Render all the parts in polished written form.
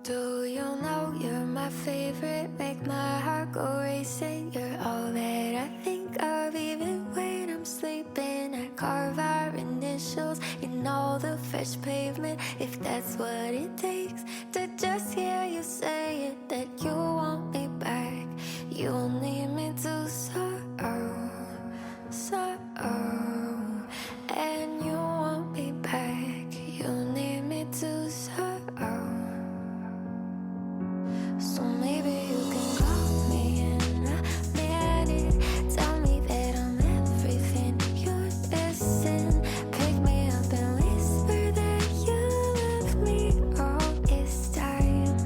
Do you know you're my favorite? Make my heart go racing. You're all that I think of, even when I'm sleeping. I carve our initials in all the fresh pavement, if that's what it takes to just hear you say it, that you want me back. You need me to sorrow, sorrow, and you want me back. You need me to sorrow. So maybe you can call me in a minute. Tell me that I'm everything you're missing. Pick me up and whisper that you love me all this time.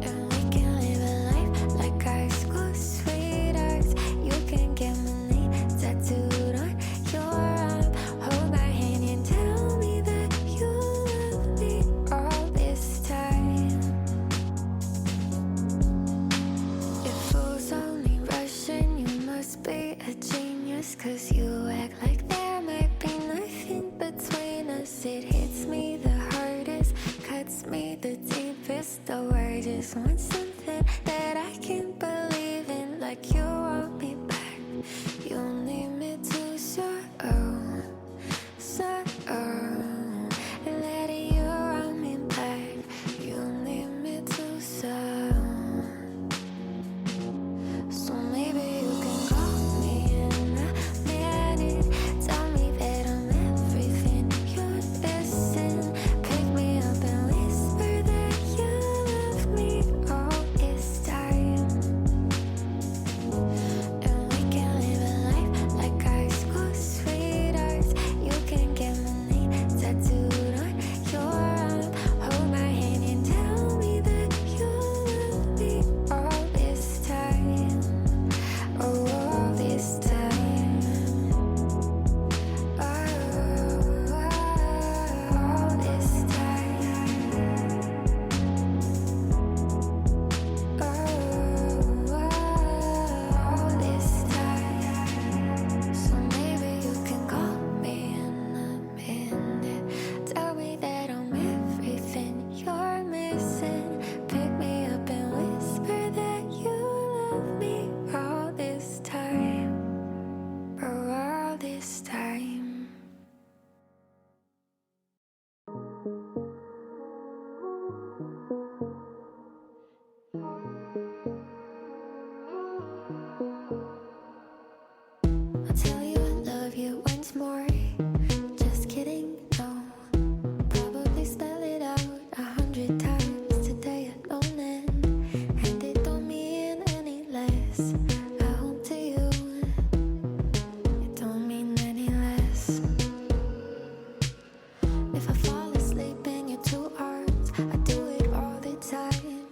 And we can live a life like high school sweethearts. You can get my name tattooed on your arm. Hold my hand and tell me that you love me all this time. If fool's only Russian, you must be a genius, 'cause you act like there might be nothing between us. It hits me the hardest, cuts me the deepest. Though I just want something that I can believe in, like you want me back. You need me to sorrow, sorrow, and let you want me back. You need me to sorrow. So maybe you can call me in a minute. Tell me that I'm everything you're missing. Pick me up and whisper that you love me all this time. And we can live a life like high school sweethearts. You can get my name tattooed on your arm. Hold my hand and tell me that you love me all this time. Oh, all this time. Oh, all this time. Oh, all this time. So maybe you can call me in a minute. Tell me that I'm everything you're missing. Pick me up and whisper that you love me all this time. For all this time. I'll tell you I love you once more. Just kidding, no. Probably spell it out 100 times today alone, and it don't mean any less. I hope to you it don't mean any less. If I fall asleep in your two arms, I do it all the time.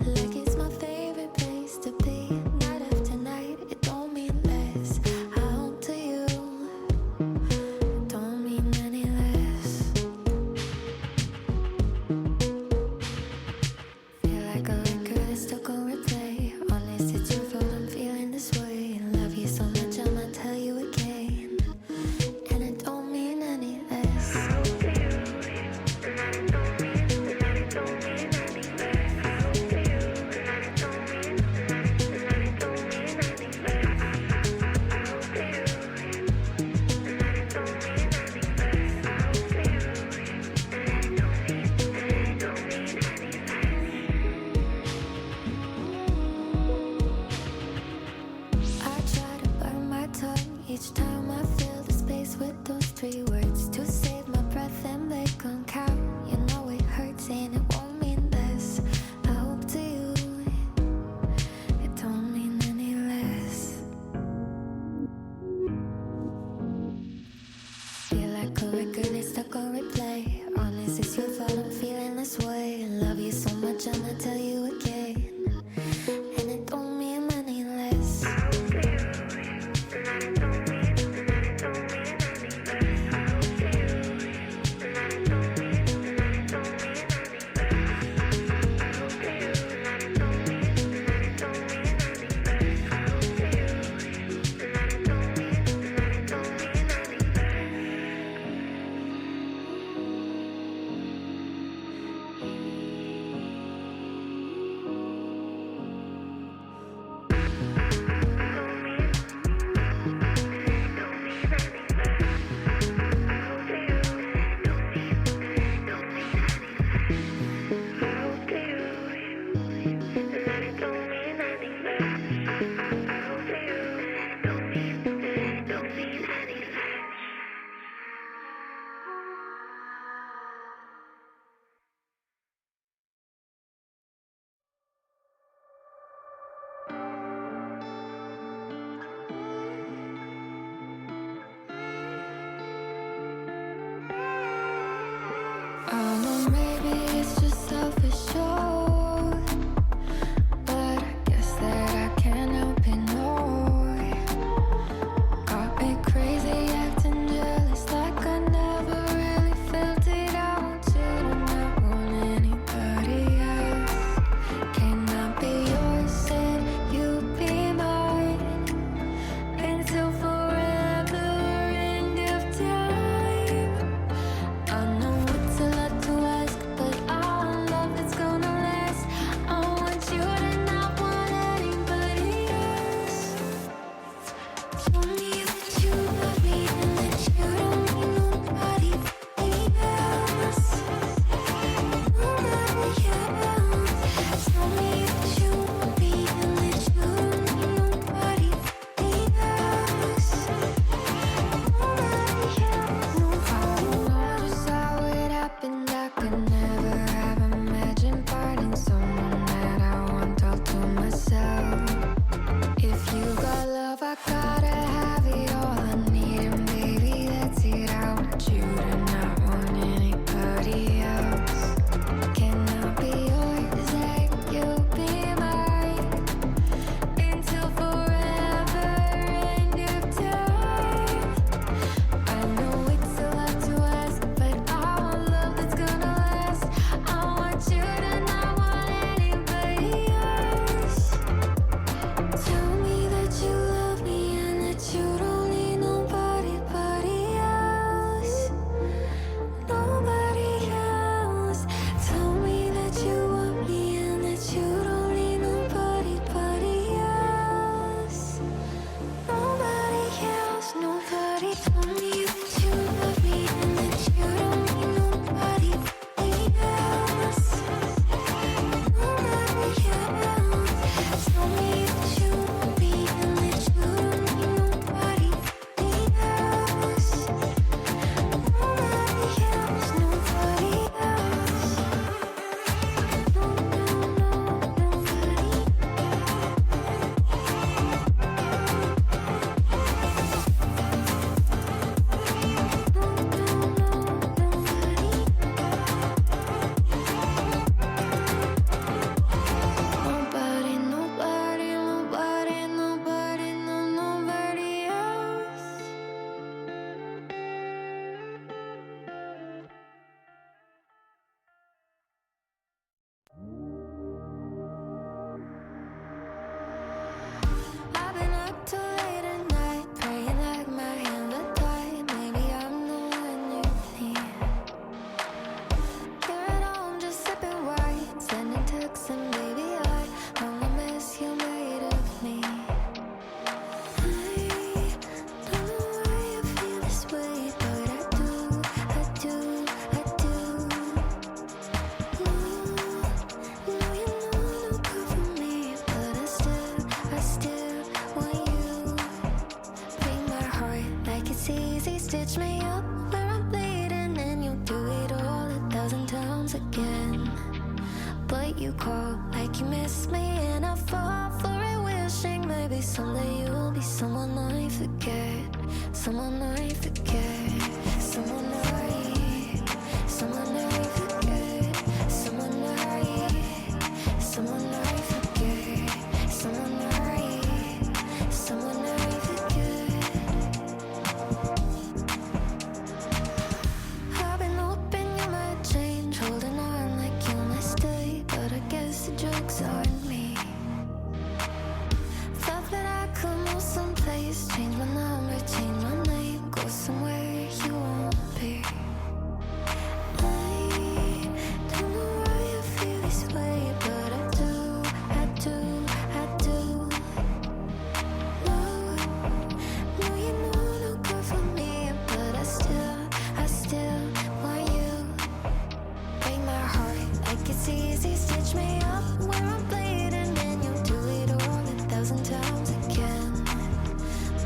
Like it's my favorite place to be. Night after night, it don't mean less. I hope to you it don't mean any less. Feel like a record that's stuck on replay. Unless it's your fault I'm feeling this way. Love you so much I'ma tell you again, and it don't mean any less. I hope to you, and it don't mean any less. I hope to you, and it don't mean, and it don't mean any less. I hope to you, and it don't mean any less. I hope to you, and it don't mean, and it don't mean any less. I try to bite my tongue each time I fill the space with those 3 words to save my breath and they can count. You know it hurts and it won't mean less. I hope to you it don't mean any less. Feel like a record that's stuck on replay. Honest, it's your fault I'm feeling this way. Love you so much I'ma tell you again, and it don't mean any less. I hope to you, and it don't mean, and it don't mean any less. I hope to you, and it don't mean, and it don't mean any less. I hope to you, and it don't mean, and it don't mean any less. I hope to you, and it don't mean, and it don't mean any less. easy, stitch me up where I'm bleeding, and you'll do it all 1,000 times again. But you call like you miss me, and I fall for it, wishing maybe someday you'll be someone I forget, someone I forget, someone someone I forget, someone someone I forget, someone someone I forget. I've been hoping you might change, holding on like you might stay, but I guess the joke's on me. Thought that I could move someplace, change my number, change my name, go somewhere you won't be. I don't know why I feel this way, but I do. No, you know no good for me, but I still want you. Break my heart like it's easy, stitch me up where I'm bleeding, and you'll do it all 1,000 times again.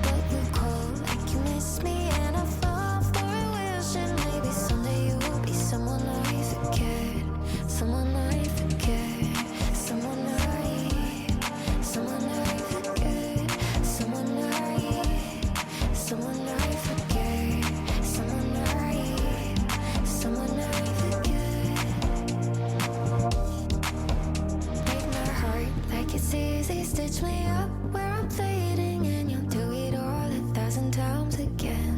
But you call like you miss me, and I fall for it, wishing maybe someday you'll be someone I forget, someone I forget, someone someone I forget, someone someone I forget, someone I forget. Break my heart like it's easy, stitch me up where I'm fading, and you'll do it all 1,000 times again.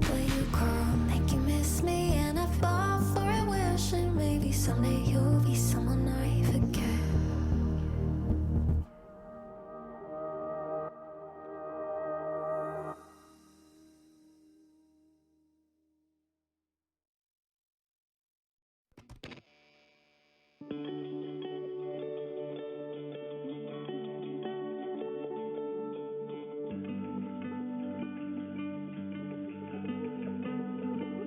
But you call like you miss me, and I fall for it, wishing maybe someday you'll be someone I forget.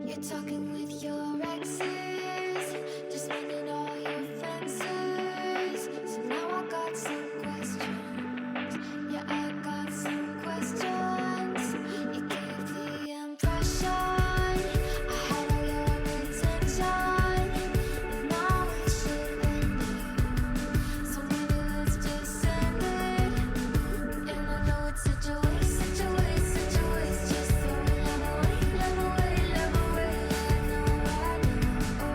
You're talking with your exes, just mending all your fences. So now I got some questions. Yeah, I got some questions. You gave the impression I had all your attention, and now it should end it. So maybe let's just end it. And I know it's such a waste, such a waste, such a waste. Just throw it away, away, away. I know, I know.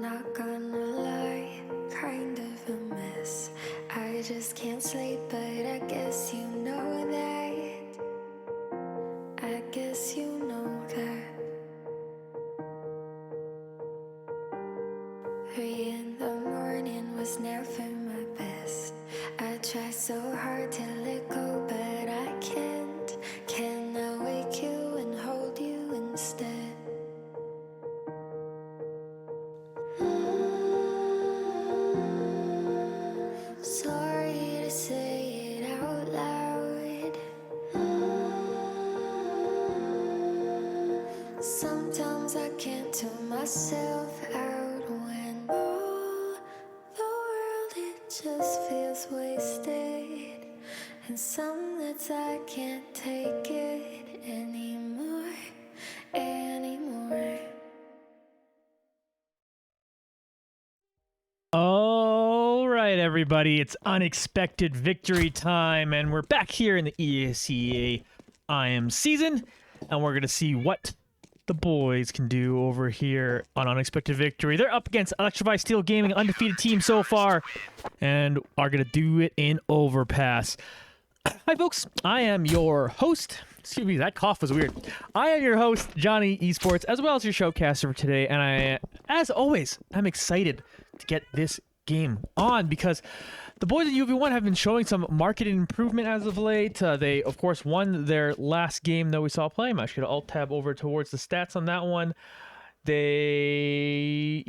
not gonna lie, kind of a mess. I just can't sleep, but I guess you know that. I guess you know that. 3 in the morning was never my best. I try so hard to let go, but I can't. Can I wake you and hold you instead? Sorry to say it out loud. Sometimes I can't tune myself out when all the world, it just feels wasted. And some nights I can't take it anymore. All right, everybody, it's unexpected victory time, and we're back here in the ESEA IM season, and we're going to see what the boys can do over here on unexpected victory. They're up against Electrify Steel Gaming, undefeated team so far, and are going to do it in overpass. Hi, folks. I am your host. Excuse me, that cough was weird. I am your host, Johnny Esports, as well as your showcaster for today, and I, as always, I'm excited to get this game on because the boys at UV1 have been showing some market improvement as of late. They, of course, won their last game that we saw play. I'm actually going to alt-tab over towards the stats on that one. They're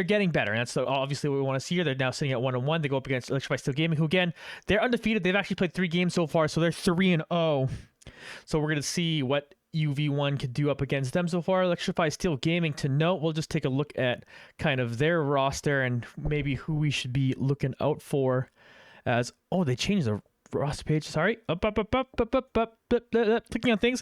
getting better, and that's obviously what we want to see here. They're now sitting at 1-1. They go up against Electrify Steel Gaming, who again, they're undefeated. They've actually played 3 games so far, so they're 3-0. So we're gonna see what UV1 could do up against them so far. Electrify Steel Gaming, to note, we'll just take a look at kind of their roster and maybe who we should be looking out for. As they changed the roster page. Sorry, up, clicking on things.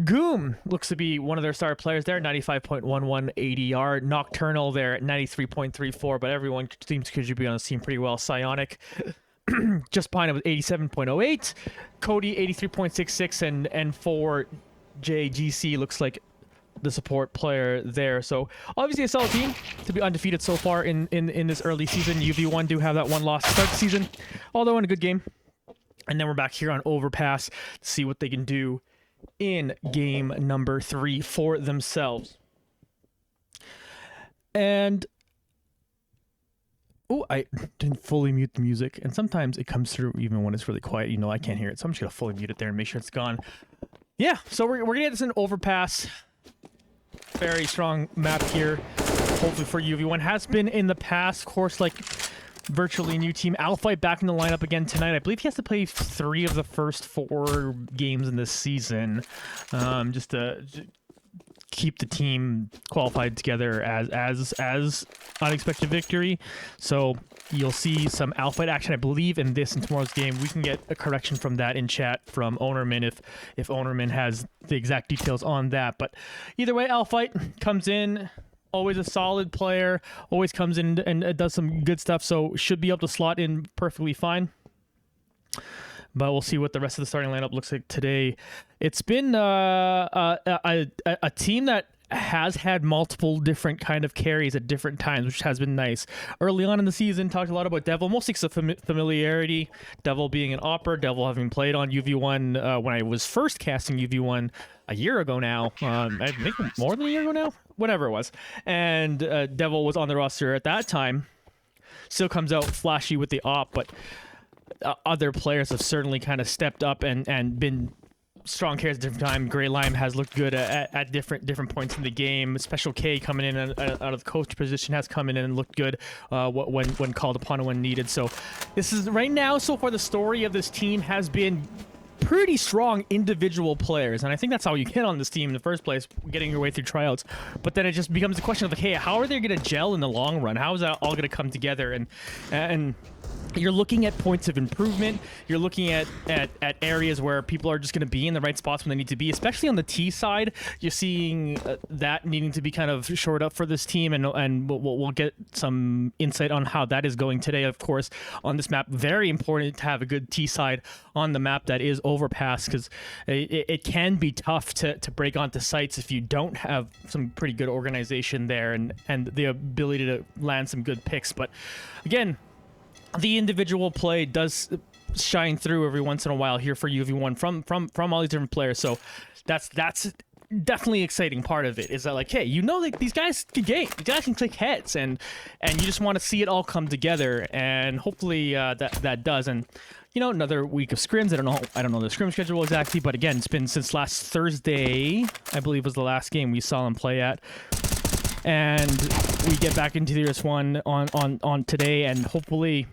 Goom looks to be one of their star players there, 95.11 ADR. Nocturnal there at 93.34, but everyone seems to be on the team pretty well. Psionic just behind him with 87.08. Cody 83.66, and N4JGC looks like the support player there. So obviously a solid team to be undefeated so far in this early season. UV1 do have that one loss to start the season, although in a good game. And then we're back here on Overpass to see what they can do in game number 3 for themselves. And I didn't fully mute the music, and sometimes it comes through even when it's really quiet. You know, I can't hear it, so I'm just gonna fully mute it there and make sure it's gone. Yeah, so we're gonna get this in Overpass. Very strong map here. Hopefully for UV1. Has been in the past, of course, like virtually new team. Alfight back in the lineup again tonight. I believe he has to play 3 of the first 4 games in this season, just to keep the team qualified together as unexpected victory. So you'll see some Alfight action, I believe, in this and tomorrow's game. We can get a correction from that in chat from Ownerman if Ownerman has the exact details on that. But either way, Alfight comes in, always a solid player, always comes in and does some good stuff, so should be able to slot in perfectly fine. But we'll see what the rest of the starting lineup looks like today. It's been a team that has had multiple different kind of carries at different times, which has been nice. Early on in the season, talked a lot about Devil, mostly because of familiarity. Devil being an opera, Devil having played on UV1 when I was first casting UV1 a year ago now. I think more than a year ago now? Whatever it was. And Devil was on the roster at that time. Still comes out flashy with the op, but other players have certainly kind of stepped up and been strong carries at different time. Grey Lime has looked good at different points in the game. Special K coming in out of the coach position has come in and looked good when called upon and when needed. So this is right now, so far, the story of this team has been pretty strong individual players, and I think that's how you get on this team in the first place, getting your way through tryouts. But then it just becomes a question of like, hey, how are they going to gel in the long run? How is that all going to come together? And you're looking at points of improvement. You're looking at areas where people are just going to be in the right spots when they need to be, especially on the T side. You're seeing that needing to be kind of shored up for this team, and we'll get some insight on how that is going today, of course, on this map. Very important to have a good T side on the map that is overpass, because it can be tough to break onto sites if you don't have some pretty good organization there and the ability to land some good picks. But again, the individual play does shine through every once in a while here for UV1 from all these different players. So that's definitely exciting part of it, is that, like, hey, you know, like, these guys can game, these guys can click heads, and you just want to see it all come together, and hopefully that does. And you know, another week of scrims. I don't know the scrim schedule exactly, but again, it's been since last Thursday, I believe, was the last game we saw them play at. And we get back into this one on today, and hopefully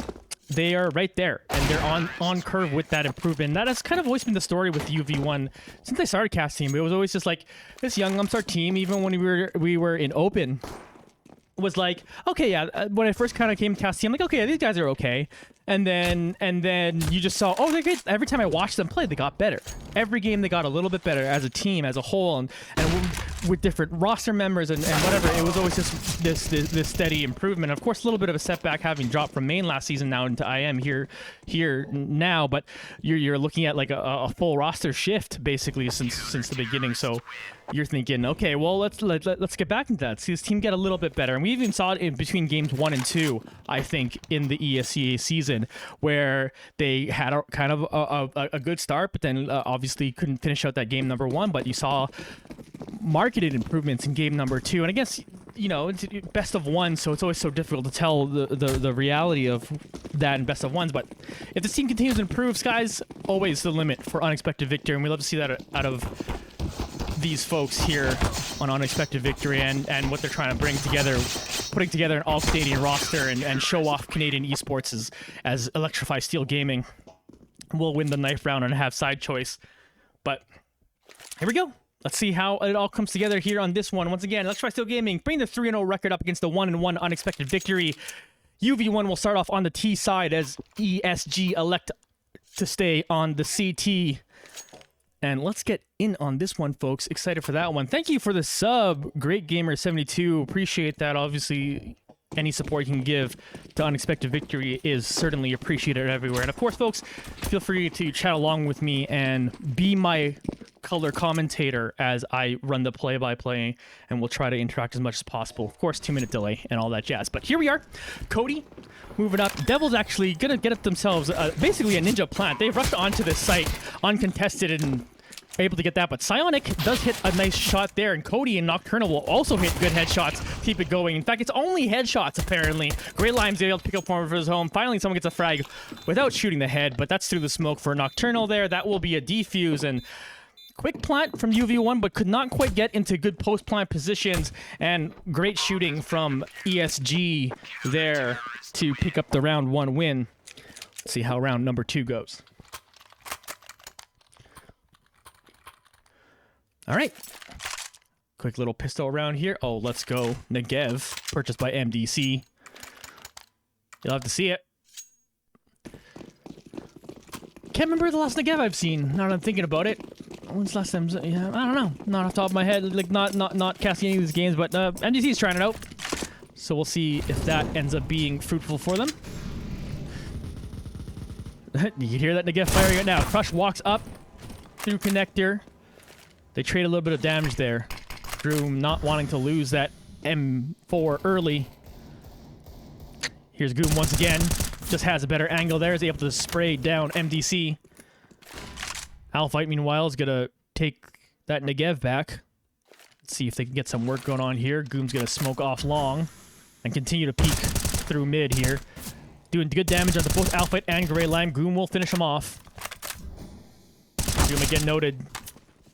they are right there and they're on curve with that improvement. That has kind of always been the story with UV1 since I started casting. It was always just like this young upstart team. Even when we were in open, was like, okay, yeah. When I first kind of came cast team, I'm like, okay, these guys are okay. And then you just saw, oh, they're good. Every time I watched them play, they got better. Every game they got a little bit better as a team, as a whole, and with different roster members and whatever. It was always just this steady improvement. Of course, a little bit of a setback having dropped from main last season now into IM here now, but you're looking at like a full roster shift basically since the beginning. So you're thinking, okay, well, let's get back into that. See this team get a little bit better, and we even saw it in between games 1 and 2. I think in the ESEA season, where they had a kind of a good start, but then obviously couldn't finish out that game number 1. But you saw marketed improvements in game number 2, and I guess, you know, it's best of 1, so it's always so difficult to tell the reality of that in best of 1s. But if the team continues to improve, sky's always the limit for Unexpected Victory, and we love to see that out of these folks here on Unexpected Victory and what they're trying to bring together, putting together an all-Canadian roster and show off Canadian esports as Electrify Steel Gaming will win the knife round and have side choice. But here we go. Let's see how it all comes together here on this one. Once again, Electrify Steel Gaming bring the 3-0 record up against the 1-1 Unexpected Victory. UV1 will start off on the T side as ESG elect to stay on the CT. And let's get in on this one, folks. Excited for that one. Thank you for the sub, Great Gamer 72. Appreciate that. Obviously, any support you can give to Unexpected Victory is certainly appreciated everywhere. And of course, folks, feel free to chat along with me and be my color commentator as I run the play-by-play, and we'll try to interact as much as possible. Of course, 2-minute delay and all that jazz. But here we are. Cody moving up. Devil's actually going to get up themselves basically a ninja plant. They've rushed onto this site uncontested and able to get that, but Psionic does hit a nice shot there, and Cody and Nocturnal will also hit good headshots, keep it going. In fact, it's only headshots, apparently. Grey Lime's able to pick up one for his home. Finally, someone gets a frag without shooting the head, but that's through the smoke for Nocturnal there. That will be a defuse, and quick plant from UV1, but could not quite get into good post-plant positions, and great shooting from ESG there to pick up the round 1 win. Let's see how round number 2 goes. All right. Quick little pistol around here. Oh, let's go. Negev, purchased by MDC. You'll have to see it. Can't remember the last Negev I've seen, now that I'm thinking about it. When's the last time? Yeah, I don't know. Not off the top of my head. Like, not casting any of these games, but MDC's trying it out. So we'll see if that ends up being fruitful for them. You can hear that Negev firing right now. Crush walks up through connector. They trade a little bit of damage there. Groom not wanting to lose that M4 early. Here's Goom once again. Just has a better angle there. Is able to spray down MDC. Alphite, meanwhile, is going to take that Negev back. Let's see if they can get some work going on here. Goom's going to smoke off long and continue to peek through mid here. Doing good damage on both Alphite and Grey Lime. Goom will finish him off. Goom again noted.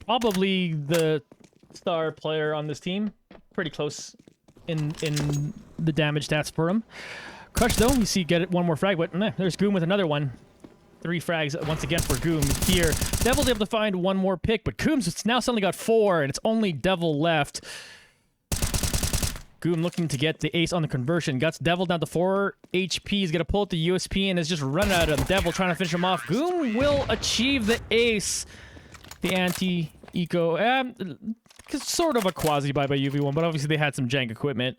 Probably the star player on this team. Pretty close in the damage stats for him. Crush, though, you see get it one more frag, but there's Goom with another one. 3 frags once again for Goom here. Devil's able to find one more pick, but Goom's now suddenly got 4, and it's only Devil left. Goom looking to get the ace on the conversion. Guts Devil down to 4 HP. He's going to pull out the USP and is just running out of Devil trying to finish him off. Goom will achieve the ace. The anti-eco. Sort of a quasi-buy by UV1, but obviously they had some jank equipment.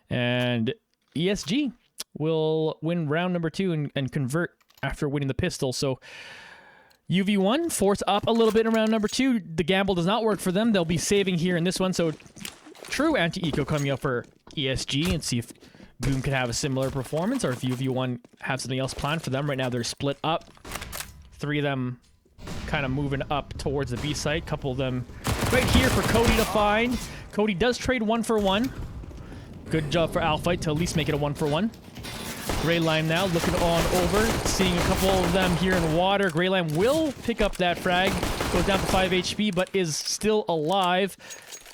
And ESG will win round number 2 and convert after winning the pistol. So UV1 force up a little bit in round number 2. The gamble does not work for them. They'll be saving here in this one. So true anti-eco coming up for ESG, and see if Goom can have a similar performance or if UV1 have something else planned for them. Right now they're split up. 3 of them kind of moving up towards the B site. Couple of them right here for Cody to find. Cody does trade 1-for-1. Good job for Alphite to at least make it a 1-for-1. Greyline now looking on over, seeing a couple of them here in water. Greyline will pick up that frag. Goes down to 5 HP, but is still alive.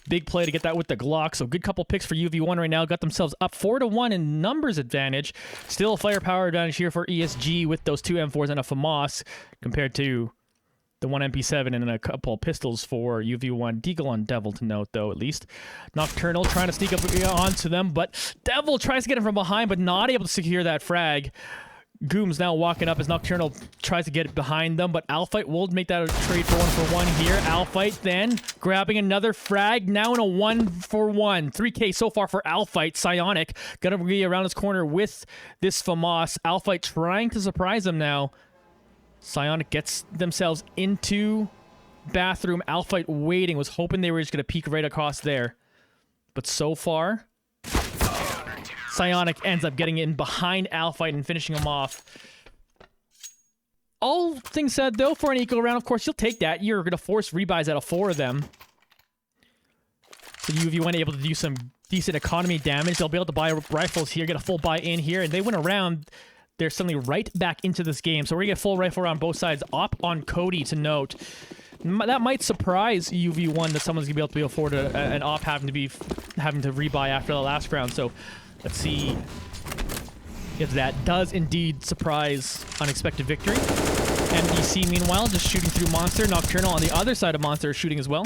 Big play to get that with the Glock. So good couple picks for UV1 right now. Got themselves up 4-1 in numbers advantage. Still a firepower advantage here for ESG with those 2 M4s and a FAMAS compared to the 1 MP7 and a couple of pistols for UV1. Deagle on Devil to note, though, at least. Nocturnal trying to sneak up onto them, but Devil tries to get him from behind, but not able to secure that frag. Goom's now walking up as Nocturnal tries to get it behind them, but Alphite will make that a trade for 1-for-1 here. Alphite then grabbing another frag, now in a 1-for-1. 3K so far for Alphite. Psionic gonna be around his corner with this FAMAS. Alphite trying to surprise him now. Psionic gets themselves into bathroom. Alphite waiting, was hoping they were just going to peek right across there. But so far, Psionic ends up getting in behind Alphite and finishing him off. All things said, though, for an eco round, of course, you'll take that. You're going to force rebuys out of 4 of them. So UV1 able to do some decent economy damage. They'll be able to buy rifles here, get a full buy in here, and they win a round. They're suddenly right back into this game. So we're going to get full rifle on both sides. Op on Cody to note. That might surprise UV1 that someone's going to be able to afford an op having to rebuy after the last round. So let's see if that does indeed surprise unexpected victory. MDC, meanwhile, just shooting through Monster. Nocturnal on the other side of Monster is shooting as well.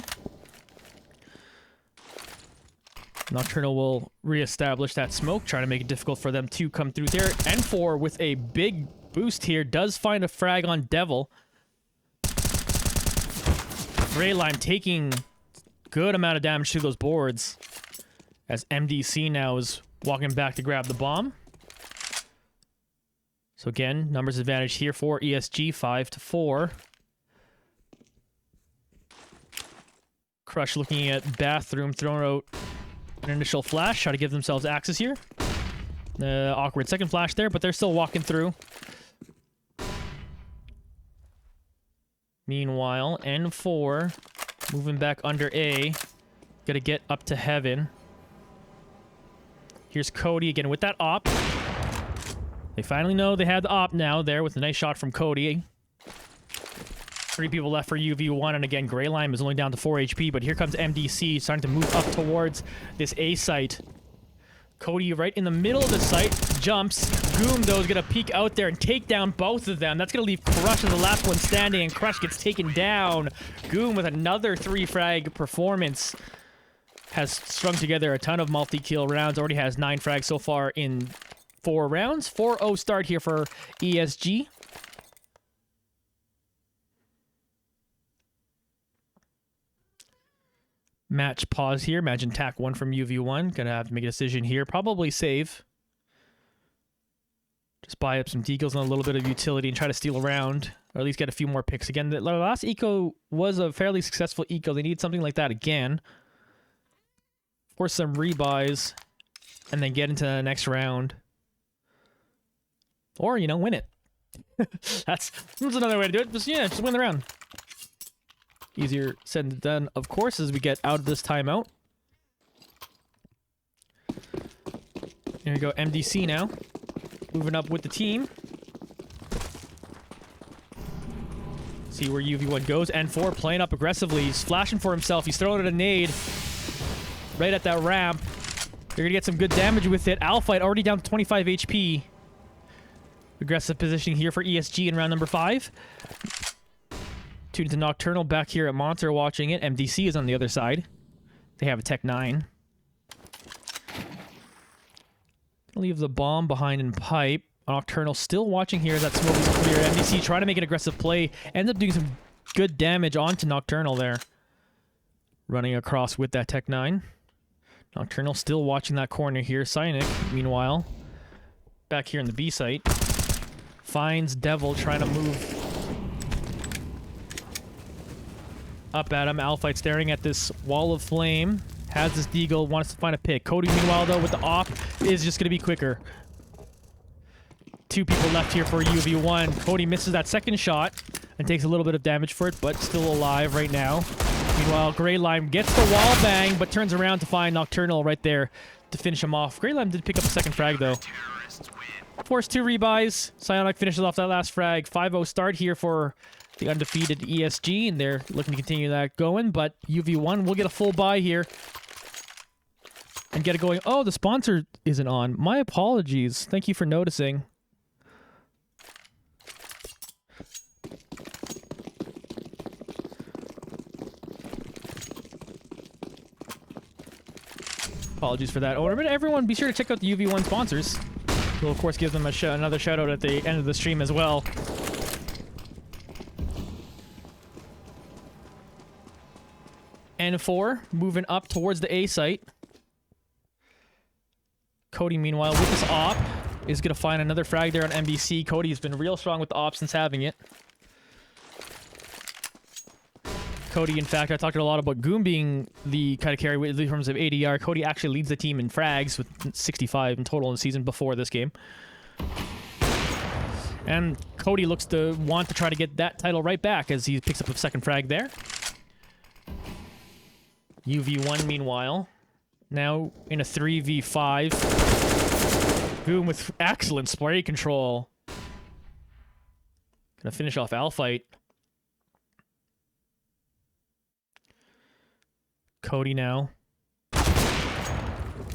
Nocturnal will reestablish that smoke, trying to make it difficult for them to come through there. N4 with a big boost here does find a frag on Devil. Greyline taking good amount of damage to those boards as MDC now is walking back to grab the bomb. So again, numbers advantage here for ESG, 5-4. Crush looking at bathroom, throwing out an initial flash, try to give themselves access here. Awkward second flash there, but they're still walking through. Meanwhile, N4 moving back under A. Gotta get up to heaven. Here's Cody again with that op. They finally know they had the op now there with a nice shot from Cody. 3 people left for UV1, and again, Greyline is only down to 4 HP, but here comes MDC starting to move up towards this A site. Cody right in the middle of the site, jumps. Goom, though, is going to peek out there and take down both of them. That's going to leave Crush as the last one standing, and Crush gets taken down. Goom with another 3-frag performance. Has strung together a ton of multi-kill rounds. Already has 9 frags so far in 4 rounds. 4-0 start here for ESG. Match pause here. Imagine tack 1 from UV1. Gonna have to make a decision here. Probably save. Just buy up some deagles and a little bit of utility and try to steal around. Or at least get a few more picks. Again, the last eco was a fairly successful eco. They need something like that again. Force some rebuys. And then get into the next round. Or, you know, win it. That's another way to do it. Just win the round. Easier said than done, of course, as we get out of this timeout. Here we go, MDC now. Moving up with the team. See where UV1 goes. N4 playing up aggressively. He's flashing for himself. He's throwing a nade right at that ramp. They're going to get some good damage with it. Alphite already down to 25 HP. Aggressive positioning here for ESG in round number 5. Tuned to Nocturnal back here at Monster watching it. MDC is on the other side. They have a Tech 9. Leave the bomb behind in pipe. Nocturnal still watching here. That smoke is clear. MDC trying to make an aggressive play. Ends up doing some good damage onto Nocturnal there. Running across with that Tech 9. Nocturnal still watching that corner here. Cynic, meanwhile, back here in the B site. Finds Devil trying to move up at him. Alphite staring at this wall of flame. Has this deagle, wants to find a pick. Cody, meanwhile, though, with the op, is just going to be quicker. 2 people left here for UV1. Cody misses that second shot and takes a little bit of damage for it, but still alive right now. Meanwhile, Grey Lime gets the wall bang, but turns around to find Nocturnal right there to finish him off. Grey Lime did pick up a second frag, though. Force 2 rebuys. Psionic finishes off that last frag. 5-0 start here for the undefeated ESG, and they're looking to continue that going, but UV1 will get a full buy here and get it going. Oh, the sponsor isn't on. My apologies. Thank you for noticing. Apologies for that. Oh, but everyone, be sure to check out the UV1 sponsors. We'll, of course, give them another shout out at the end of the stream as well. N4 moving up towards the A site. Cody, meanwhile, with this op, is going to find another frag there on MBC. Cody has been real strong with the op since having it. Cody, in fact, I talked a lot about Goom being the kind of carry in terms of ADR. Cody actually leads the team in frags with 65 in total in the season before this game. And Cody looks to want to try to get that title right back as he picks up a second frag there. UV1, meanwhile, now in a 3v5. Goom with excellent spray control. Gonna finish off Alphite. Cody now.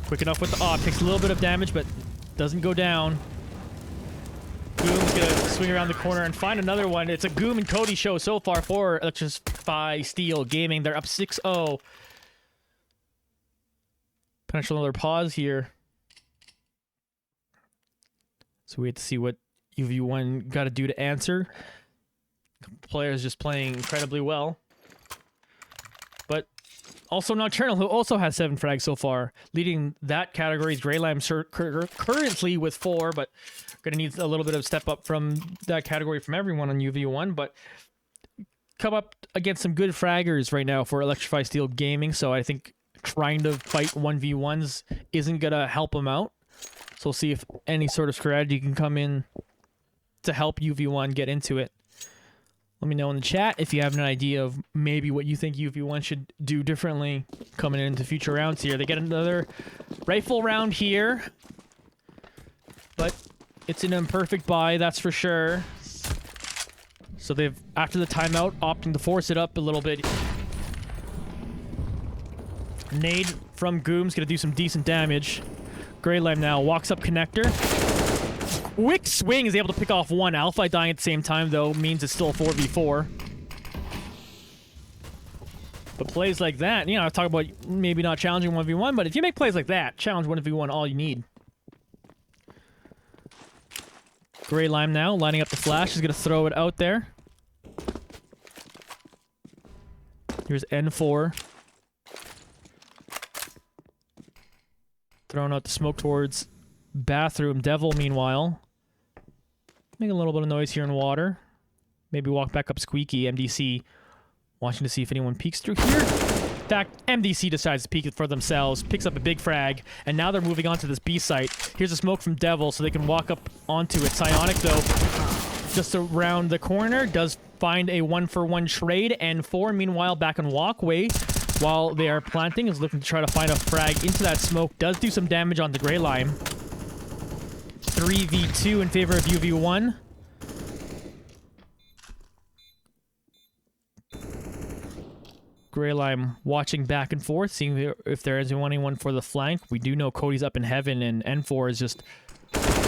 Quick enough with the op. Takes a little bit of damage, but doesn't go down. Goom's gonna swing around the corner and find another one. It's a Goom and Cody show so far for Electrify Steel Gaming. They're up 6-0. Potential another pause here. So we have to see what UV1 got to do to answer. Players just playing incredibly well. But also Nocturnal, who also has 7 frags so far. Leading that category is Grey Lime currently with 4, but going to need a little bit of step up from that category from everyone on UV1. But come up against some good fraggers right now for Electrify Steel Gaming, so I think trying to fight 1v1s isn't going to help them out. So we'll see if any sort of strategy can come in to help UV1 get into it. Let me know in the chat if you have an idea of maybe what you think UV1 should do differently coming into future rounds here. They get another rifle round here, but it's an imperfect buy, that's for sure. So they've, after the timeout, opting to force it up a little bit. Nade from Goom's gonna do some decent damage. Grey Lime now walks up connector. Quick swing is able to pick off one. Alpha dying at the same time, though, means it's still a 4v4. But plays like that, you know, I talk about maybe not challenging 1v1, but if you make plays like that, challenge 1v1 all you need. Grey Lime now lining up the flash. He's gonna throw it out there. Here's N4. Throwing out the smoke towards bathroom. Devil, meanwhile, making a little bit of noise here in water. Maybe walk back up Squeaky. MDC watching to see if anyone peeks through here. In fact, MDC decides to peek it for themselves, picks up a big frag, and now they're moving on to this B site. Here's a smoke from Devil so they can walk up onto it. Psionic, though, just around the corner, does find a 1-for-1 trade. And 4, meanwhile, back on walkway, while they are planting, is looking to try to find a frag into that smoke. Does do some damage on the Grey Lime. 3v2 in favor of UV1. Grey Lime watching back and forth, seeing if there is anyone for the flank. We do know Cody's up in heaven, and N4 is just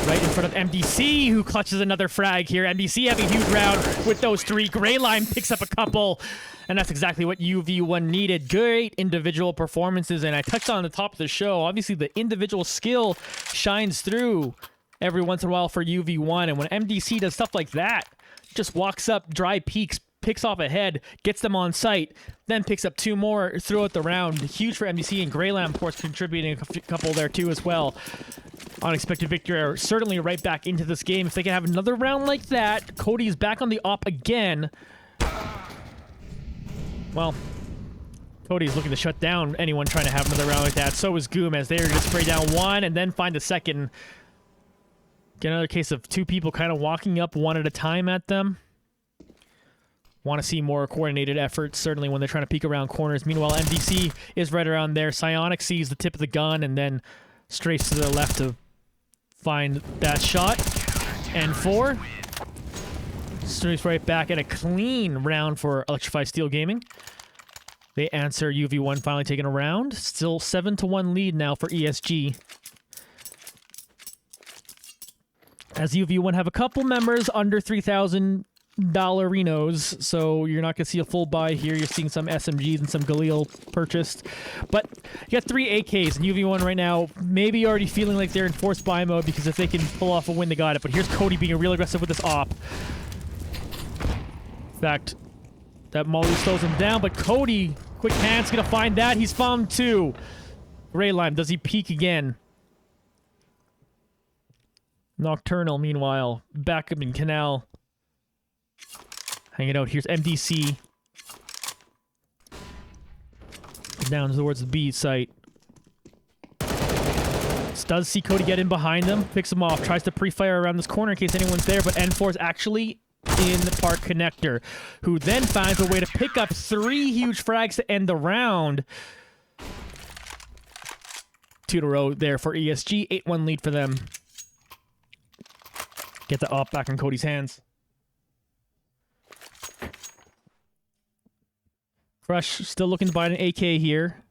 Right in front of MDC, who clutches another frag here. MDC having a huge round with those 3. Greyline picks up a couple, and that's exactly what UV1 needed. Great individual performances, and I touched on the top of the show. Obviously, the individual skill shines through every once in a while for UV1, and when MDC does stuff like that, just walks up, dry peaks, picks off a head, gets them on site, then picks up 2 more throughout the round. Huge for MDC, and Greyline, of course, contributing a couple there too as well. Unexpected victory are certainly right back into this game. If they can have another round like that, Cody's back on the op again. Well, Cody's looking to shut down anyone trying to have another round like that. So is Goom, as they're going to spray down 1 and then find the second. Get another case of 2 people kind of walking up one at a time at them. Want to see more coordinated efforts, certainly when they're trying to peek around corners. Meanwhile, MDC is right around there. Psionic sees the tip of the gun and then strays to the left to find that shot. N4 strays right back, and a clean round for Electrify Steel Gaming. They answer, UV1 finally taking a round. Still 7-1 lead now for ESG. As UV1 have a couple members under $3,000 Renos, so you're not going to see a full buy here. You're seeing some SMGs and some Galil purchased. But you got 3 AKs, and UV1 right now maybe already feeling like they're in forced buy mode, because if they can pull off a win, they got it. But here's Cody being real aggressive with this op. In fact, that Molly slows him down, but Cody, quick hands, going to find that. He's found 2. Greyline, does he peek again? Nocturnal, meanwhile, back up in Canal. Hanging out. Here's MDC. Down towards the B site. Does see Cody get in behind them. Picks him off. Tries to pre-fire around this corner in case anyone's there. But N4 is actually in the park connector. Who then finds a way to pick up 3 huge frags to end the round. 2 in a row there for ESG. 8-1 lead for them. Get the op back in Cody's hands. Crush still looking to buy an AK here.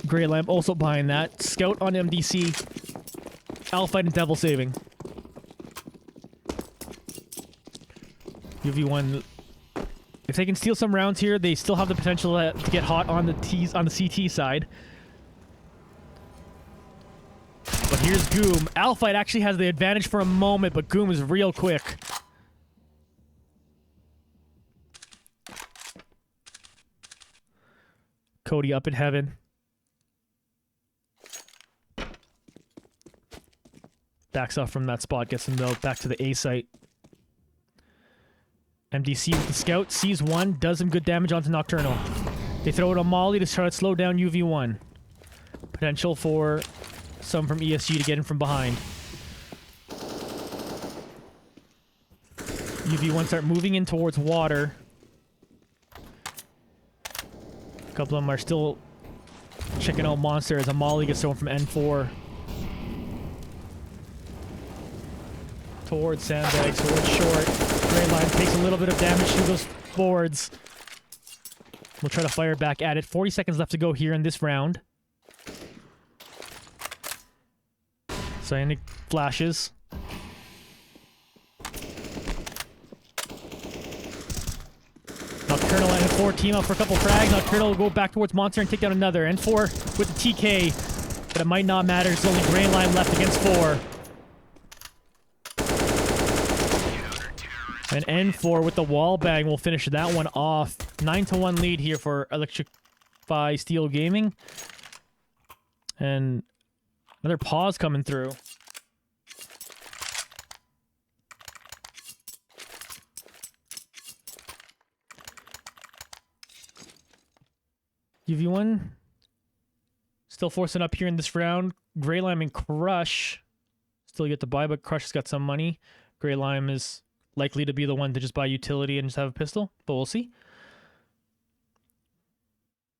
Grey Lamp also buying that. Scout on MDC. Alpha and Devil saving. UV1. If they can steal some rounds here, they still have the potential to get hot on the CT side. But here's Goom. Alpha actually has the advantage for a moment, but Goom is real quick. Cody up in heaven. Backs off from that spot, gets him though back to the A site. MDC with the scout, sees 1, does some good damage onto Nocturnal. They throw it on Molly to try to slow down UV1. Potential for some from ESG to get in from behind. UV1 start moving in towards water. A couple of them are still checking out Monster as a Molly gets thrown from N4. Towards sandbags, towards short. Gray line takes a little bit of damage to those boards. We'll try to fire back at it. 40 seconds left to go here in this round. Cyanic flashes. Nocturnal and N4 team up for a couple frags. Nocturnal will go back towards Monster and take down another. N4 with the TK, but it might not matter. There's only Gray line left against 4. And N4 with the wall bang will finish that one off. 9-1 lead here for Electrify Steel Gaming. And another pause coming through. UV1 still forcing up here in this round. Grey Lime and Crush still get to buy, but Crush has got some money. Grey Lime is likely to be the one to just buy utility and just have a pistol, but we'll see.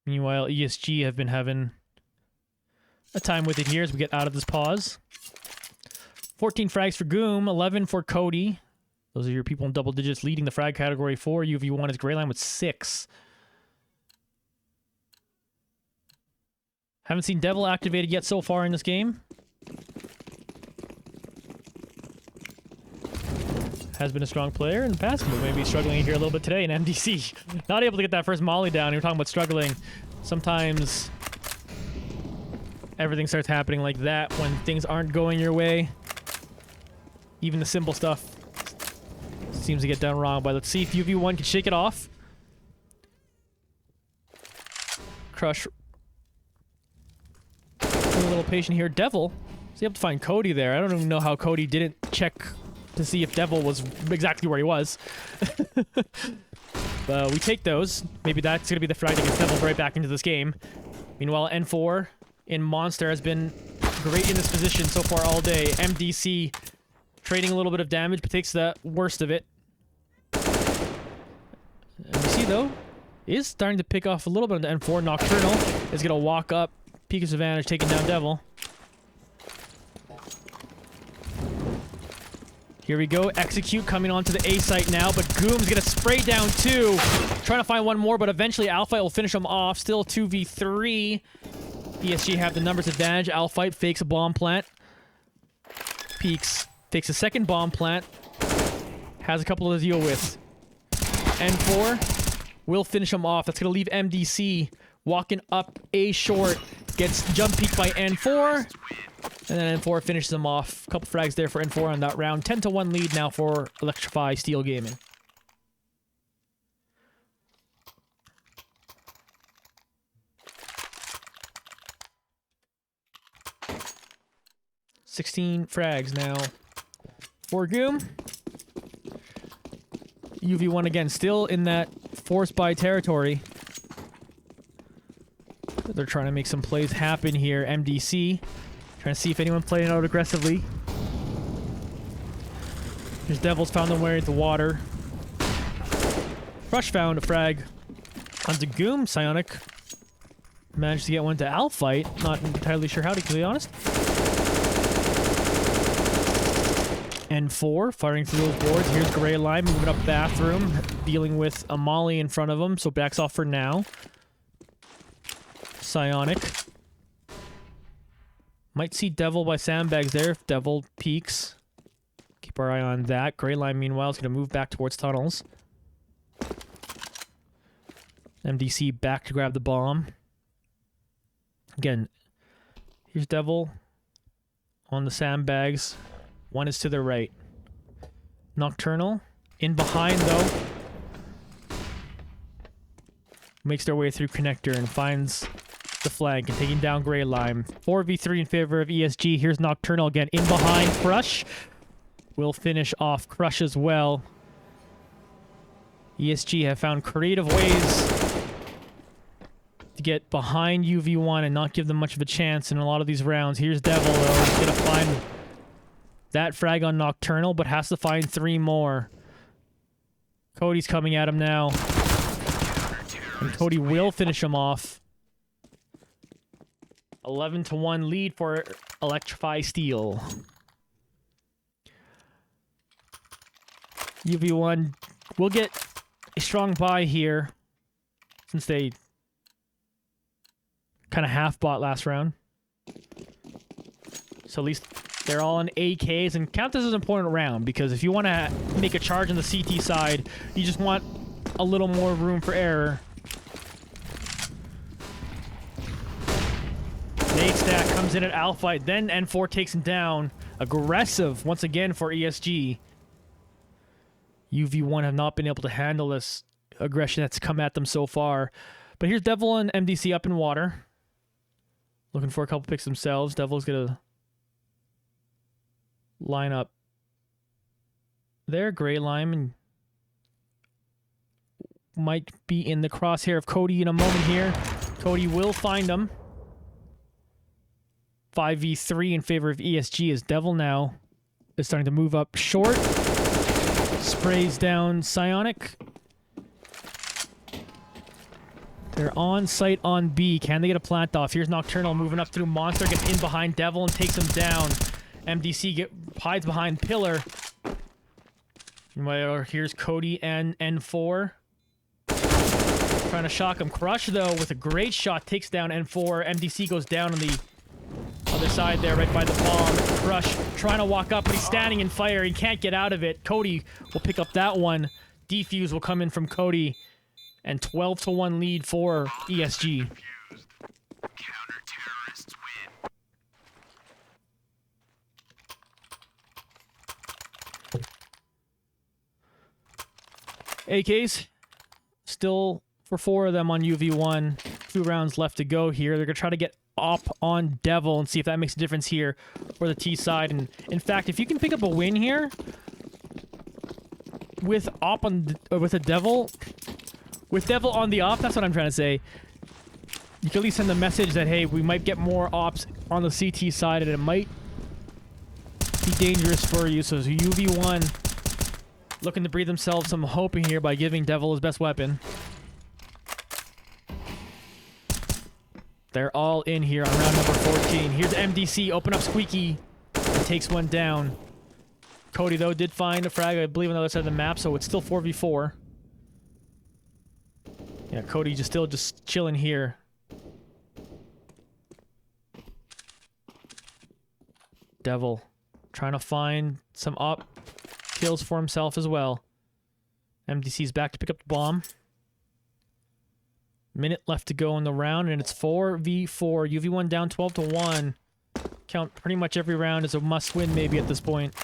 Meanwhile, ESG have been having a time with it here as we get out of this pause. 14 frags for Goom, 11 for Cody. Those are your people in double digits leading the frag category. 4 UV1 is Grey Line with 6. Haven't seen Devil activated yet so far in this game. has been a strong player in the past, but maybe struggling here a little bit today. And MDC not able to get that first molly down. You're talking about struggling. Sometimes everything starts happening like that when things aren't going your way. Even the simple stuff seems to get done wrong. But let's see if UV1 can shake it off. Crush. A little patient here. Devil. So you have to find Cody there. I don't even know how Cody didn't check to see if Devil was exactly where he was. But we take those. Maybe that's going to be the frag that gets Devil right back into this game. Meanwhile, N4 in Monster has been great in this position so far all day. MDC trading a little bit of damage, but takes the worst of it. MDC, though, is starting to pick off a little bit on the N4. Nocturnal is going to walk up. Peak his advantage, taking down Devil. Here we go. Execute coming onto the A site now, but Goom's going to spray down 2. Trying to find one more, but eventually Alpha will finish him off. Still 2v3. ESG have the numbers advantage. Alpha fakes a bomb plant. Peaks takes a second bomb plant. Has a couple to deal with. N4 will finish him off. That's going to leave MDC walking up A short. Gets jump peeked by N4. And then N4 finishes him off. A couple frags there for N4 on that round. 10-1 lead now for Electrify Steel Gaming. $16 frags now for Goom. UV1 again, still in that force buy territory. They're trying to make some plays happen here. MDC trying to see if anyone playing out aggressively. Here's Devils, found them wearing the water. Crush found a frag onto Goom. Psionic managed to get one to Alphite. Not entirely sure how, to be honest. N4 firing through those boards. Here's Grey Line moving up bathroom, dealing with a molly in front of him, so backs off for now. Psionic. Might see Devil by sandbags there if Devil peeks. Keep our eye on that. Grey Line, meanwhile, is going to move back towards tunnels. MDC back to grab the bomb. Again, here's Devil on the sandbags. One is to the right. Nocturnal. In behind, though. Makes their way through connector and finds the flank and taking down Grey Lime. 4v3 in favor of ESG. Here's Nocturnal again. In behind Crush. Will finish off Crush as well. ESG have found creative ways to get behind UV1 and not give them much of a chance in a lot of these rounds. Here's Devil, though. He's going to find that frag on Nocturnal, but has to find 3 more. Cody's coming at him now. And Cody will finish him off. 11-1 lead for Electrify Steel. UV1 will get a strong buy here, since they kind of half-bought last round. So at least they're all on AKs, and count this as an important round, because if you want to make a charge on the CT side, you just want a little more room for error. Nade stack comes in at Alpha, then N4 takes him down. Aggressive once again for ESG. UV1 have not been able to handle this aggression that's come at them so far. But here's Devil and MDC up in water. Looking for a couple picks themselves. Devil's gonna line up there. Grey Lime and might be in the crosshair of Cody in a moment here. Cody will find him. 5v3 in favor of ESG as Devil now is starting to move up short. Sprays down Psionic. They're on site on B. Can they get a plant off? Here's Nocturnal moving up through Monster, gets in behind Devil and takes him down. MDC hides behind Pillar. Meanwhile, here's Cody and N4. Trying to shock him. Crush, though, with a great shot, takes down N4. MDC goes down on the Other side there, right by the bomb. Rush trying to walk up, but he's standing in fire. He can't get out of it. Cody will pick up that one. Defuse will come in from Cody. And 12-1 lead for ESG. AKs, still for 4 of them on UV1. 2 rounds left to go here. They're going to try to get up on Devil and see if that makes a difference here for the T side. And in fact, if you can pick up a win here with op on with a Devil, with Devil on the op, that's what I'm trying to say. You can at least send the message that, hey, we might get more ops on the CT side and it might be dangerous for you. So UV1 looking to breathe themselves some hope in here by giving Devil his best weapon. They're all in here on round number 14. Here's MDC, open up Squeaky, and takes one down. Cody, though, did find a frag, I believe, on the other side of the map, so it's still 4v4. Yeah, Cody still chilling here. Devil trying to find some up kills for himself as well. MDC's back to pick up the bomb. Minute left to go in the round, and it's 4v4. UV1 down 12-1. Count pretty much every round as a must-win maybe at this point.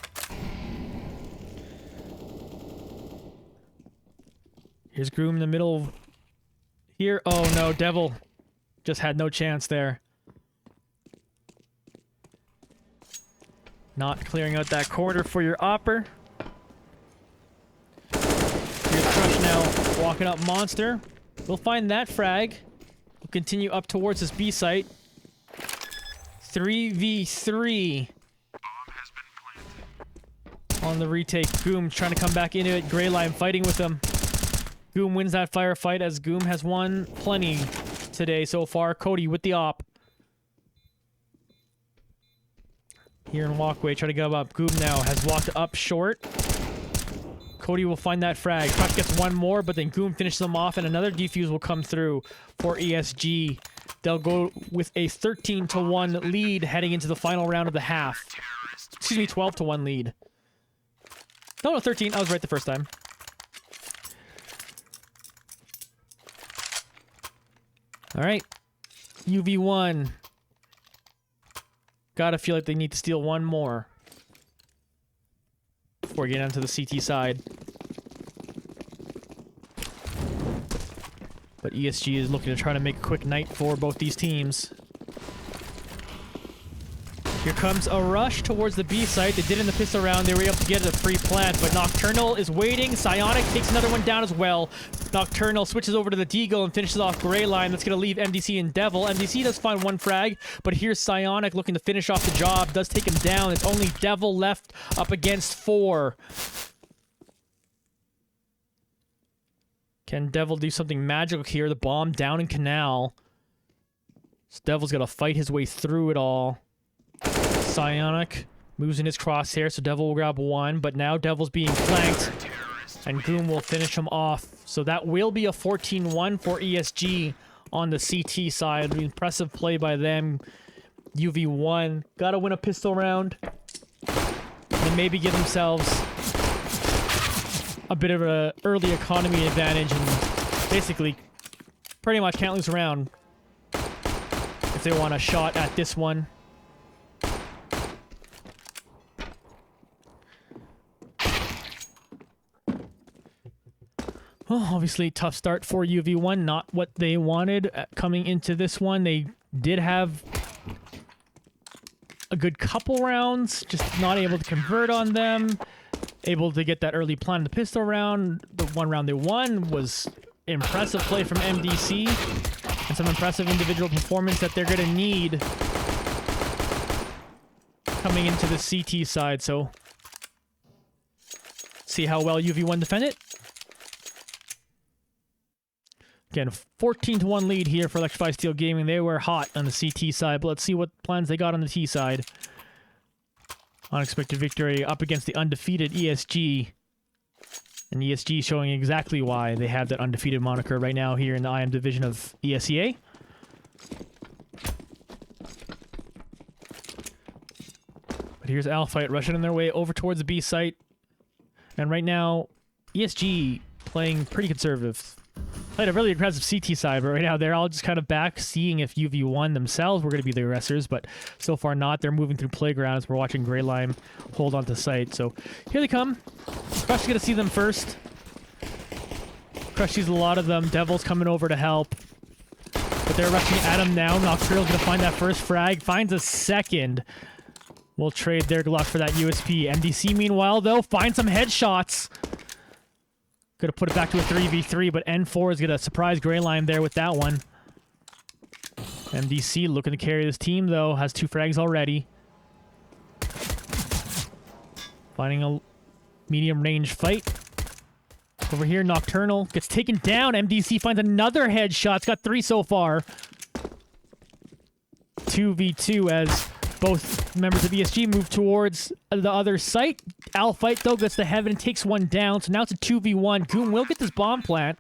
Here's Groom in the middle here. Oh no, Devil just had no chance there. Not clearing out that corner for your opper. Here's Crush now walking up Monster. We'll find that frag. We'll continue up towards this B site. 3v3 on the retake. Goom trying to come back into it. Grey Line fighting with them. Goom wins that firefight as Goom has won plenty today so far. Cody with the op. Here in walkway, try to go up. Goom now has walked up short. Cody will find that frag. Crush gets one more, but then Goom finishes them off, and another defuse will come through for ESG. They'll go with a 13-1 lead heading into the final round of the half. Excuse me, 12-1 lead. No, 13. I was right the first time. All right. UV1. Gotta feel like they need to steal one more before getting onto the CT side. But ESG is looking to try to make a quick night for both these teams. Here comes a rush towards the B site. They did in the pistol round. They were able to get a free plant, but Nocturnal is waiting. Psionic takes another one down as well. Nocturnal switches over to the Deagle and finishes off Grey Line. That's going to leave MDC and Devil. MDC does find one frag, but here's Psionic looking to finish off the job. Does take him down. It's only Devil left up against 4. Can Devil do something magical here? The bomb down in Canal. So Devil's got to fight his way through it all. Psionic moves in his crosshair, so Devil will grab one, but now Devil's being flanked, and Goom will finish him off. So that will be a 14-1 for ESG on the CT side. Impressive play by them. UV1 gotta win a pistol round, and maybe give themselves a bit of an early economy advantage, and basically pretty much can't lose a round if they want a shot at this one. Well, obviously, tough start for UV1. Not what they wanted coming into this one. They did have a good couple rounds, just not able to convert on them. Able to get that early plant in the pistol round. The one round they won was impressive play from MDC and some impressive individual performance that they're going to need coming into the CT side. So, see how well UV1 defend it. Again, 14-1 lead here for Electrify Steel Gaming. They were hot on the CT side, but let's see what plans they got on the T side. Unexpected victory up against the undefeated ESG. And ESG showing exactly why they have that undefeated moniker right now here in the IM division of ESEA. here's Alpha rushing in their way over towards the B site. And right now, ESG playing pretty conservative. Played a really aggressive CT side, but right now they're all just kind of back, seeing if UV1 themselves were going to be the aggressors, but so far not. They're moving through playgrounds. We're watching Grey Lime hold on to site. So here they come. Crush is going to see them first. Crush sees a lot of them. Devil's coming over to help. But they're rushing at him now. Nocturnal's going to find that first frag. Finds a second. We'll trade their luck for that USP. MDC, meanwhile, though, finds some headshots. Could have put it back to a 3v3, but N4 is going to surprise Grey Lime there with that one. MDC looking to carry this team, though. Has 2 frags already. Finding a medium range fight. Over here, Nocturnal gets taken down. MDC finds another headshot. It's got 3 so far. 2v2 as both members of ESG move towards the other site. Al Fight, though, gets to heaven and takes one down. So now it's a 2v1. Goon will get this bomb plant.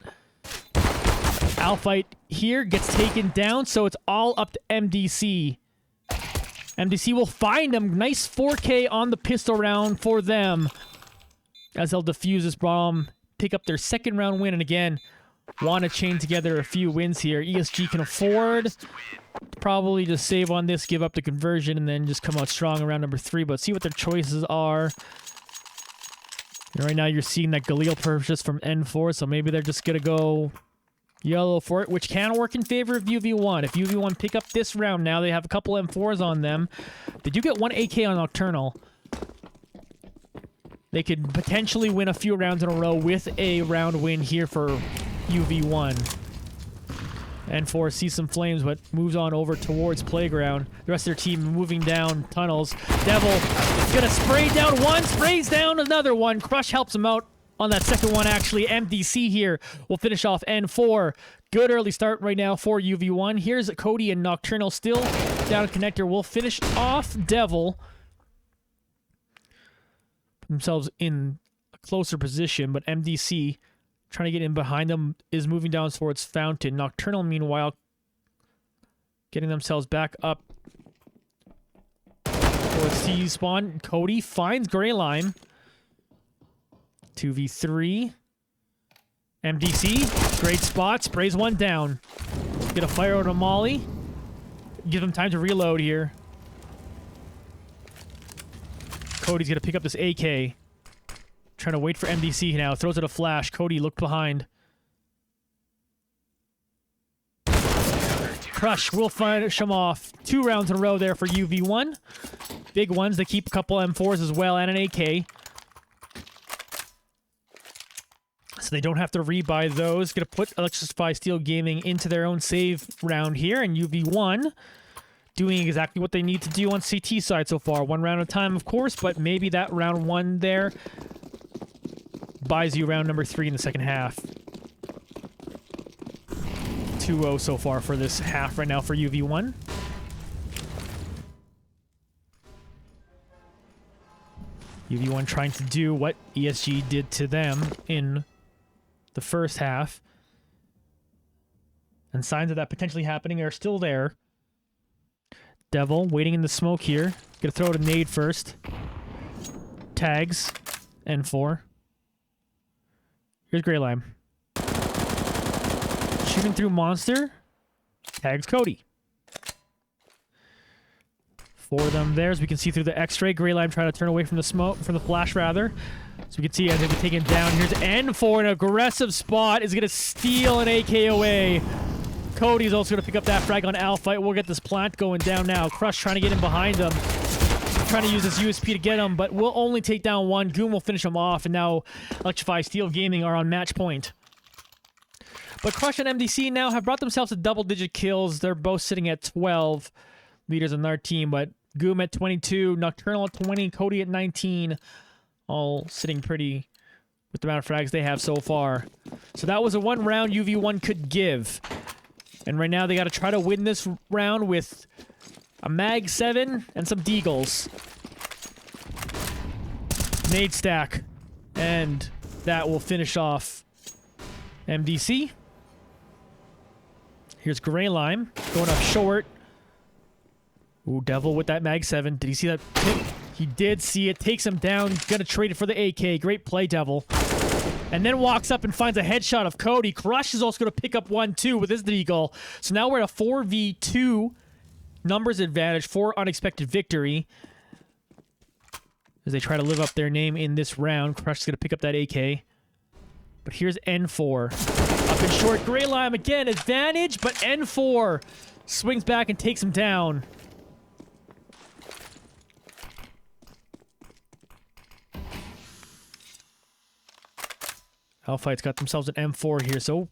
Al Fight here gets taken down, so it's all up to MDC. MDC will find him. Nice 4K on the pistol round for them as they'll defuse this bomb, pick up their second round win, and again, want to chain together a few wins here. ESG can afford probably just save on this, give up the conversion, and then just come out strong around number 3, but see what their choices are. And right now you're seeing that Galil purchase from N4, so maybe they're just going to go yellow for it, which can work in favor of UV1. If UV1 pick up this round now, they have a couple M4s on them. They do get 1 AK on Nocturnal. They could potentially win a few rounds in a row with a round win here for UV1. N4 sees some flames, but moves on over towards playground. The rest of their team moving down tunnels. Devil is gonna spray down one, sprays down another one. Crush helps him out on that second one, actually. MDC here will finish off N4. Good early start right now for UV1. Here's Cody and Nocturnal still down connector. Will finish off Devil. Put themselves in a closer position, but MDC trying to get in behind them is moving down towards Fountain. Nocturnal, meanwhile, getting themselves back up towards C spawn. Cody finds Grey Lime. 2v3. MDC, great spot, sprays one down. Get a fire out of Molly. Give them time to reload here. Cody's gonna pick up this AK. Trying to wait for MDC now. Throws it a flash. Cody looked behind. Crush will finish him off. 2 rounds in a row there for UV1. Big ones. They keep a couple M4s as well and an AK. So they don't have to rebuy those. Gonna put Electrify Steel Gaming into their own save round here. And UV1 doing exactly what they need to do on CT side so far. 1 round at a time, of course, but maybe that round 1 there buys you round number 3 in the second half. 2-0 so far for this half right now for UV1. UV1 trying to do what ESG did to them in the first half. And signs of that potentially happening are still there. Devil waiting in the smoke here. Gonna throw out a nade first. Tags. N4. Here's Grey Lime. Shooting through Monster. Tags Cody. 4 of them there, as we can see through the X-ray. Grey Lime trying to turn away from the smoke, from the flash rather. So we can see as they've been taken down. Here's N4 in an aggressive spot. Is going to steal an AK away. Cody's also going to pick up that frag on Alpha. We'll get this plant going down now. Crush trying to get in behind him. Trying to use this USP to get him, but we'll only take down one. Goon will finish him off, and now Electrify Steel Gaming are on match point. But Crush and MDC now have brought themselves to double-digit kills. They're both sitting at 12 leaders on their team, but Goom at 22, Nocturnal at 20, Cody at 19, all sitting pretty with the amount of frags they have so far. So that was a 1 round UV1 could give. And right now they got to try to win this round with a Mag 7 and some Deagles. Nade stack. And that will finish off MDC. Here's Grey Lime going up short. Ooh, Devil with that Mag 7. Did you see that pick? He did see it, takes him down, gonna trade it for the AK. Great play, Devil. And then walks up and finds a headshot of Cody. Crush is also gonna pick up 1-2 with his deagle. So now we're at a 4v2 numbers advantage for unexpected victory. As they try to live up their name in this round. Crush is gonna pick up that AK. But here's N4. Up and short, Grey Lime again, advantage, but N4 swings back and takes him down. Alphite's got themselves an M4 here, so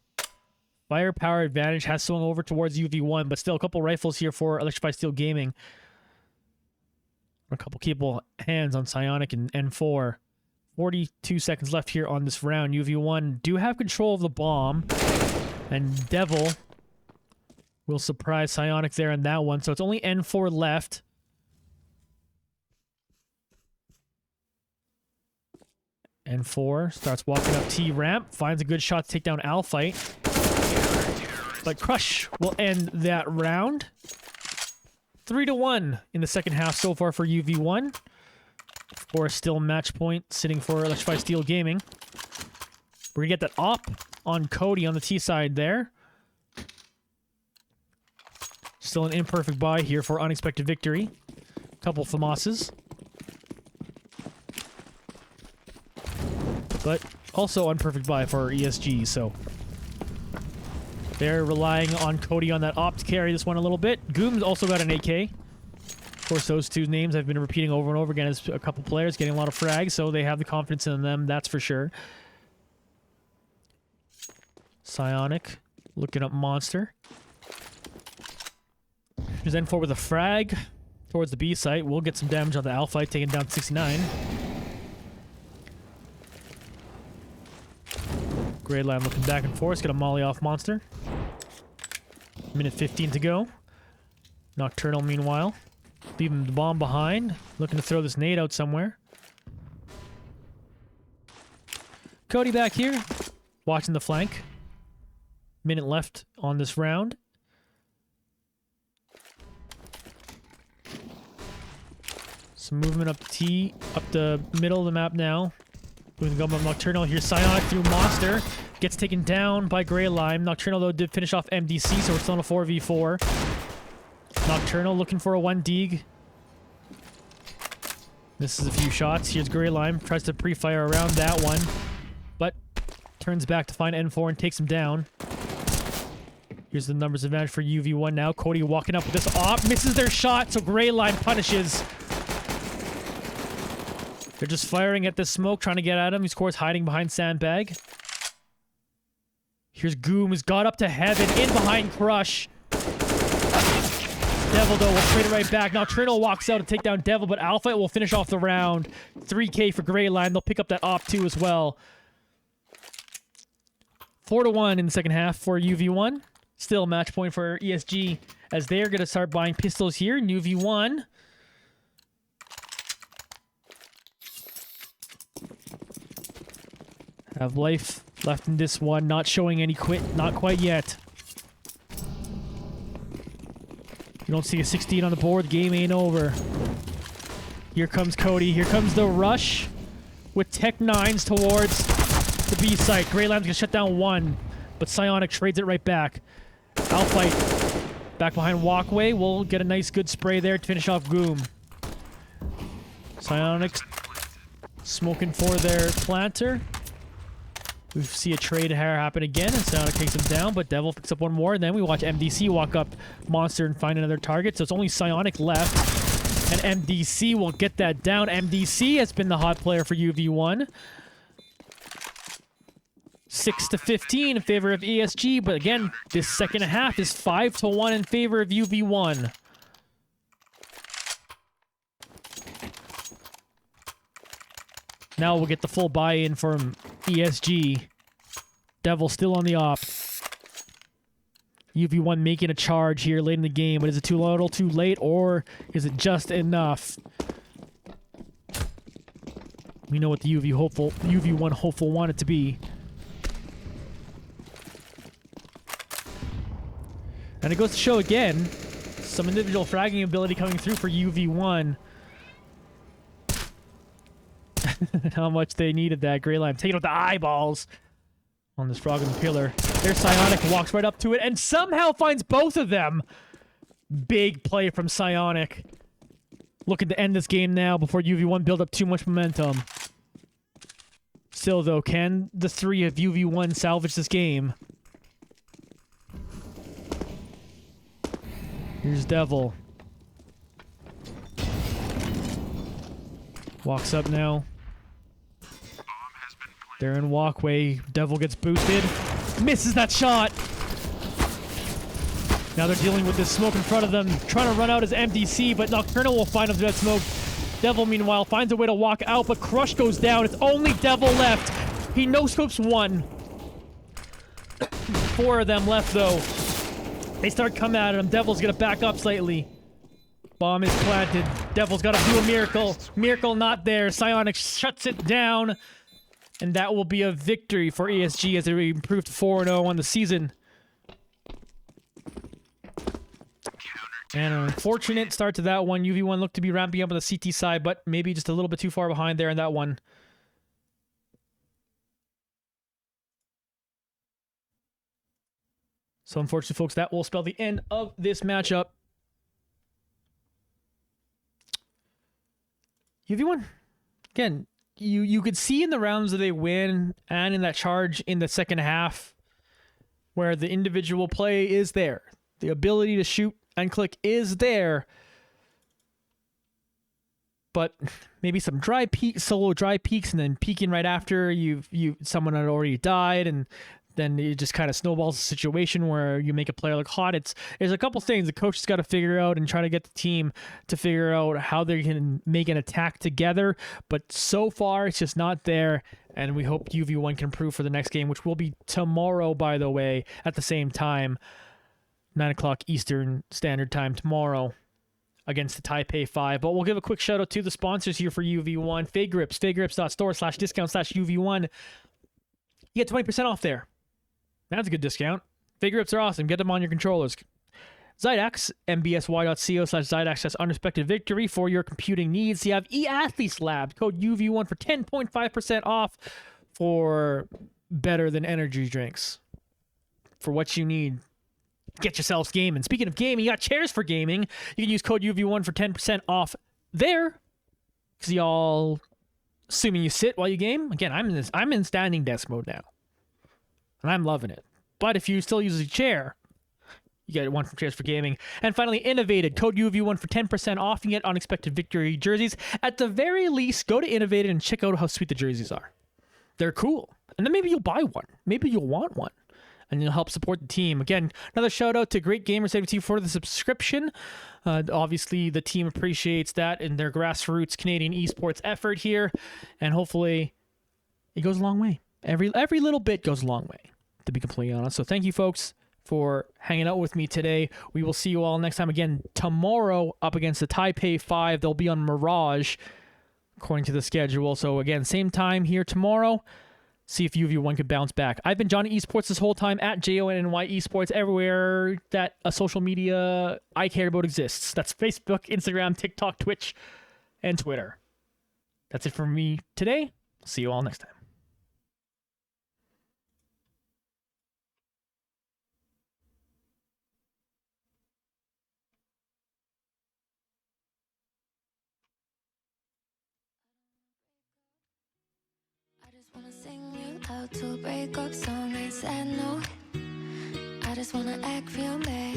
firepower advantage has swung over towards UV1, but still a couple rifles here for Electrify Steel Gaming. A couple hands on Psionic and N4. 42 seconds left here on this round. UV1 do have control of the bomb, and Devil will surprise Psionic there in that one, so it's only N4 left. N4 starts walking up T-ramp, finds a good shot to take down Alphite. But Crush will end that round. 3-1 in the second half so far for UV1. Of course, still match point sitting for Electrify Steel Gaming. We're going to get that op on Cody on the T side there. Still an imperfect buy here for unexpected victory. Couple FAMASes. But also unperfect buy for ESG, so they're relying on Cody on that op to carry this one a little bit. Goom's also got an AK. Of course, those two names I've been repeating over and over again as a couple players getting a lot of frags, so they have the confidence in them, that's for sure. Psionic looking up Monster. There's N4 with a frag towards the B site. We'll get some damage on the Alpha, taking down 69. Grey Line looking back and forth. Gonna molly off Monster. Minute 15 to go. Nocturnal, meanwhile, leaving the bomb behind. Looking to throw this nade out somewhere. Cody back here. Watching the flank. Minute left on this round. Some movement up the T. Up the middle of the map now. Moving the gun up Nocturnal. Here's Psionic through Monster. Gets taken down by Grey Lime. Nocturnal, though, did finish off MDC, so we're still on a 4v4. Nocturnal looking for a 1-dig. Misses a few shots. Here's Grey Lime. Tries to pre-fire around that one. But turns back to find N4 and takes him down. Here's the numbers advantage for UV1 now. Cody walking up with this op. Misses their shot, so Grey Lime punishes. They're just firing at this smoke, trying to get at him. He scores hiding behind Sandbag. Here's Goom, who's got up to heaven, in behind Crush. Devil, though, will trade it right back. Now Trinnell walks out to take down Devil, but Alpha will finish off the round. 3K for Grey Line. They'll pick up that op, too, as well. 4-1 in the second half for UV1. Still match point for ESG, as they're going to start buying pistols here. UV1. Have life left in this one, not showing any quit, not quite yet. You don't see a 16 on the board, the game ain't over. Here comes Cody, here comes the rush with Tech 9s towards the B site. Grey Lime's gonna shut down one, but Psionic trades it right back. Alphite back behind Walkway, we'll get a nice good spray there to finish off Goom. Psionic smoking for their planter. We see a trade happen again, and Psionic takes him down, but Devil picks up one more, and then we watch MDC walk up Monster and find another target, so it's only Psionic left, and MDC will get that down. MDC has been the hot player for UV1. 6-15 in favor of ESG, but again, this second half is 5-1 in favor of UV1. Now we'll get the full buy-in from ESG. Devil still on the op. UV1 making a charge here late in the game, but is it too little, too late, or is it just enough? We know what the UV1 hopeful want it to be. And it goes to show again, some individual fragging ability coming through for UV1. How much they needed that. Grey Line taking out the eyeballs on this frog and pillar. There's Psionic, walks right up to it and somehow finds both of them. Big play from Psionic. Looking to end this game now before UV1 build up too much momentum. Still, though, can the three of UV1 salvage this game? Here's Devil. Walks up now. They're in walkway. Devil gets boosted. Misses that shot. Now they're dealing with this smoke in front of them. Trying to run out as MDC, but Nocturnal will find them through that smoke. Devil, meanwhile, finds a way to walk out, but Crush goes down. It's only Devil left. He no-scopes one. 4 of them left, though. They start coming at him. Devil's gonna back up slightly. Bomb is planted. Devil's gotta do a miracle. Miracle not there. Psionic shuts it down. And that will be a victory for ESG as they improved 4-0 on the season. And an unfortunate start to that one. UV1 looked to be ramping up on the CT side, but maybe just a little bit too far behind there in that one. So unfortunately, folks, that will spell the end of this matchup. UV1, again, you could see in the rounds that they win and in that charge in the second half where the individual play is there. The ability to shoot and click is there. But maybe some dry peak, solo dry peaks, and then peeking right after someone had already died, and then it just kind of snowballs the situation where you make a player look hot. There's a couple things the coach has got to figure out and try to get the team to figure out how they can make an attack together. But so far, it's just not there, and we hope UV1 can improve for the next game, which will be tomorrow, by the way, at the same time. 9 o'clock Eastern Standard Time tomorrow against the Taipei 5. But we'll give a quick shout out to the sponsors here for UV1. Fade Grips, fadegrips.store/discount/UV1. You get 20% off there. That's a good discount. Fade Grips are awesome. Get them on your controllers. Zydax, mbsy.co/Zydax has unexpected victory for your computing needs. You have eAthletes Lab, code UV1 for 10.5% off for better than energy drinks. For what you need. Get yourselves gaming. Speaking of gaming, you got chairs for gaming. You can use code UV1 for 10% off there. Because y'all, assuming you sit while you game. Again, I'm in standing desk mode now. And I'm loving it. But if you still use a chair, you get one from Chairs for Gaming. And finally, Innovated. Code UV1 for 10% off. You get Unexpected Victory jerseys. At the very least, go to Innovated and check out how sweet the jerseys are. They're cool. And then maybe you'll buy one. Maybe you'll want one. And you'll help support the team. Again, another shout out to Great Gamer 72 for the subscription. Obviously, the team appreciates that in their grassroots Canadian esports effort here. And hopefully, it goes a long way. Every little bit goes a long way, to be completely honest. So thank you, folks, for hanging out with me today. We will see you all next time again tomorrow up against the Taipei 5. They'll be on Mirage, according to the schedule. So again, same time here tomorrow. See if UV1 could bounce back. I've been Johnny Esports this whole time at JONNY Esports everywhere that a social media I care about exists. That's Facebook, Instagram, TikTok, Twitch, and Twitter. That's it for me today. See you all next time. I just wanna sing real loud to a breakup song. Ain't said no. I just wanna act real bad.